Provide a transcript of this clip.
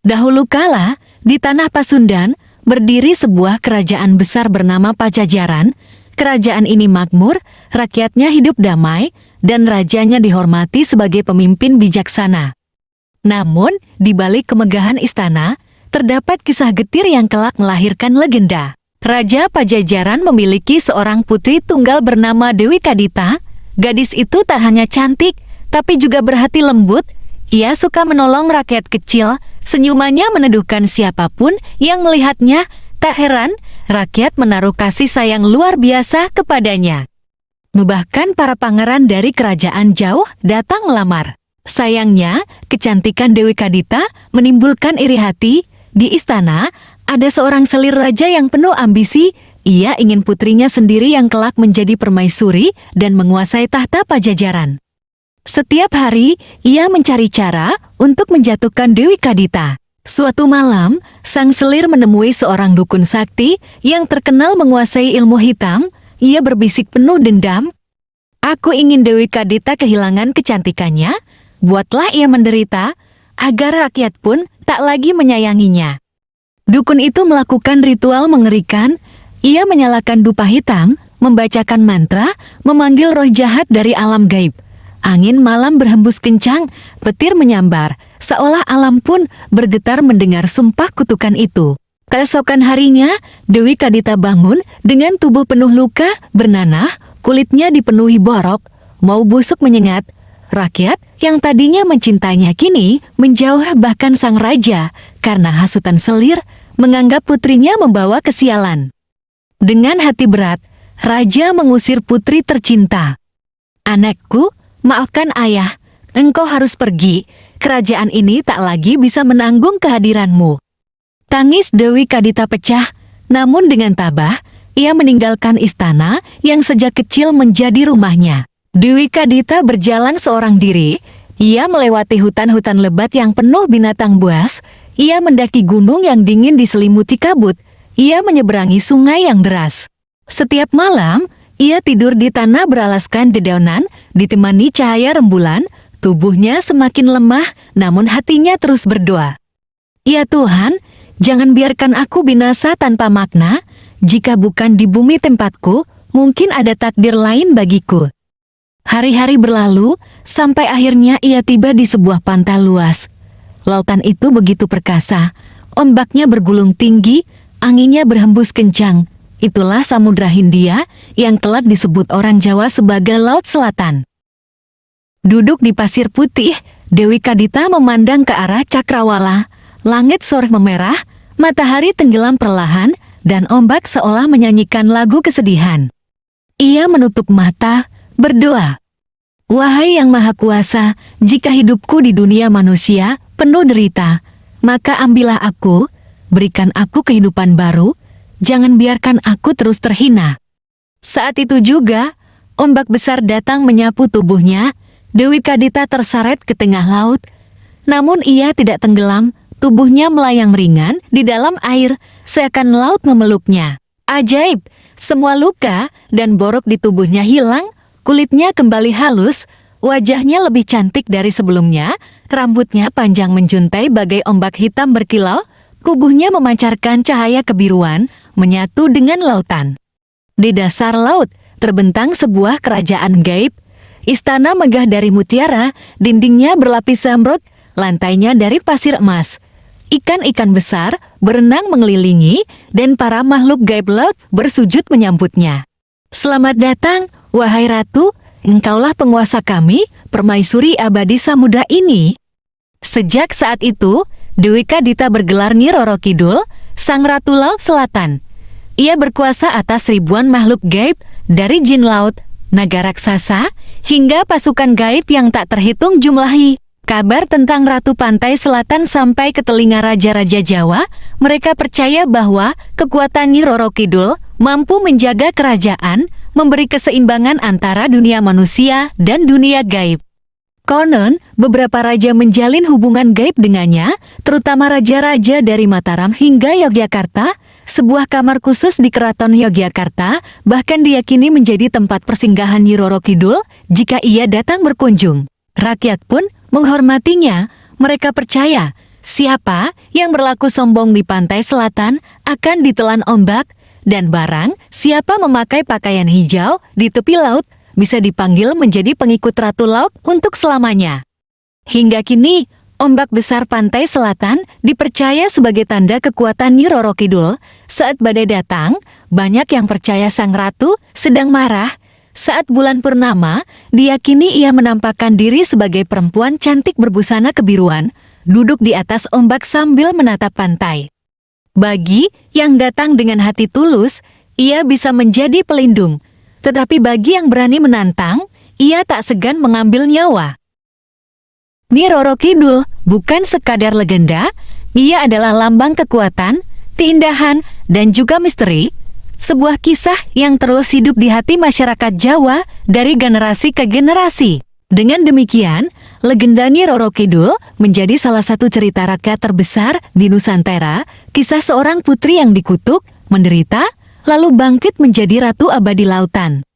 Dahulu kala, di tanah Pasundan, berdiri sebuah kerajaan besar bernama Pajajaran. Kerajaan ini makmur, rakyatnya hidup damai, dan rajanya dihormati sebagai pemimpin bijaksana. Namun, di balik kemegahan istana, terdapat kisah getir yang kelak melahirkan legenda. Raja Pajajaran memiliki seorang putri tunggal bernama Dewi Kadita. Gadis itu tak hanya cantik, tapi juga berhati lembut. Ia suka menolong rakyat kecil, senyumannya meneduhkan siapapun yang melihatnya. Tak heran, rakyat menaruh kasih sayang luar biasa kepadanya. Bahkan para pangeran dari kerajaan jauh datang melamar. Sayangnya, kecantikan Dewi Kadita menimbulkan iri hati. Di istana, ada seorang selir raja yang penuh ambisi. Ia ingin putrinya sendiri yang kelak menjadi permaisuri dan menguasai tahta Pajajaran. Setiap hari, ia mencari cara untuk menjatuhkan Dewi Kadita. Suatu malam, sang selir menemui seorang dukun sakti yang terkenal menguasai ilmu hitam. Ia berbisik penuh dendam. "Aku ingin Dewi Kadita kehilangan kecantikannya. Buatlah ia menderita, agar rakyat pun tak lagi menyayanginya." Dukun itu melakukan ritual mengerikan. Ia menyalakan dupa hitam, membacakan mantra, memanggil roh jahat dari alam gaib. Angin malam berhembus kencang, petir menyambar, seolah alam pun bergetar mendengar sumpah kutukan itu. Keesokan harinya, Dewi Kadita bangun dengan tubuh penuh luka, bernanah, kulitnya dipenuhi borok, mau busuk menyengat. Rakyat yang tadinya mencintainya kini menjauh, bahkan sang raja, karena hasutan selir, menganggap putrinya membawa kesialan. Dengan hati berat, raja mengusir putri tercinta. "Anakku, maafkan ayah, engkau harus pergi. Kerajaan ini tak lagi bisa menanggung kehadiranmu." Tangis Dewi Kadita pecah, namun dengan tabah, ia meninggalkan istana yang sejak kecil menjadi rumahnya. Dewi Kadita berjalan seorang diri. Ia melewati hutan-hutan lebat yang penuh binatang buas. Ia mendaki gunung yang dingin diselimuti kabut. Ia menyeberangi sungai yang deras. Setiap malam, ia tidur di tanah beralaskan dedaunan, ditemani cahaya rembulan. Tubuhnya semakin lemah, namun hatinya terus berdoa. "Ya Tuhan, jangan biarkan aku binasa tanpa makna. Jika bukan di bumi tempatku, mungkin ada takdir lain bagiku." Hari-hari berlalu, sampai akhirnya ia tiba di sebuah pantai luas. Lautan itu begitu perkasa, ombaknya bergulung tinggi, anginnya berhembus kencang. Itulah Samudra Hindia yang kelak disebut orang Jawa sebagai Laut Selatan. Duduk di pasir putih, Dewi Kadita memandang ke arah cakrawala. Langit sore memerah, matahari tenggelam perlahan, dan ombak seolah menyanyikan lagu kesedihan. Ia menutup mata, berdoa. "Wahai Yang Maha Kuasa, jika hidupku di dunia manusia penuh derita, maka ambillah aku, berikan aku kehidupan baru, jangan biarkan aku terus terhina." Saat itu juga, ombak besar datang menyapu tubuhnya. Dewi Kadita terseret ke tengah laut. Namun ia tidak tenggelam, tubuhnya melayang ringan di dalam air, seakan laut memeluknya. Ajaib, semua luka dan borok di tubuhnya hilang, kulitnya kembali halus, wajahnya lebih cantik dari sebelumnya, rambutnya panjang menjuntai bagai ombak hitam berkilau, tubuhnya memancarkan cahaya kebiruan, menyatu dengan lautan. Di dasar laut, terbentang sebuah kerajaan gaib. Istana megah dari mutiara, dindingnya berlapis zamrud, lantainya dari pasir emas. Ikan-ikan besar berenang mengelilingi, dan para makhluk gaib laut bersujud menyambutnya. "Selamat datang, wahai ratu, engkaulah penguasa kami, permaisuri abadi samudra ini." Sejak saat itu, Dewi Kadita bergelar Nyi Roro Kidul, sang ratu Laut Selatan. Ia berkuasa atas ribuan makhluk gaib, dari jin laut, naga raksasa, hingga pasukan gaib yang tak terhitung jumlahi. Kabar tentang Ratu Pantai Selatan sampai ke telinga raja-raja Jawa. Mereka percaya bahwa kekuatan Nyi Roro Kidul mampu menjaga kerajaan, memberi keseimbangan antara dunia manusia dan dunia gaib. Konon, beberapa raja menjalin hubungan gaib dengannya, terutama raja-raja dari Mataram hingga Yogyakarta. Sebuah kamar khusus di Keraton Yogyakarta bahkan diyakini menjadi tempat persinggahan Nyi Roro Kidul jika ia datang berkunjung. Rakyat pun menghormatinya. Mereka percaya Siapa yang berlaku sombong di pantai selatan akan ditelan ombak, dan barang siapa memakai pakaian hijau di tepi laut bisa dipanggil menjadi pengikut Ratu Laut untuk selamanya. Hingga kini, ombak besar pantai selatan dipercaya sebagai tanda kekuatan Nyi Roro Kidul. Saat badai datang, banyak yang percaya sang ratu sedang marah. Saat bulan purnama, diyakini ia menampakkan diri sebagai perempuan cantik berbusana kebiruan, duduk di atas ombak sambil menatap pantai. Bagi yang datang dengan hati tulus, ia bisa menjadi pelindung. Tetapi bagi yang berani menantang, ia tak segan mengambil nyawa. Nyi Roro Kidul bukan sekadar legenda, ia adalah lambang kekuatan, keindahan, dan juga misteri. Sebuah kisah yang terus hidup di hati masyarakat Jawa dari generasi ke generasi. Dengan demikian, legenda Nyi Roro Kidul menjadi salah satu cerita rakyat terbesar di Nusantara, kisah seorang putri yang dikutuk, menderita, lalu bangkit menjadi ratu abadi lautan.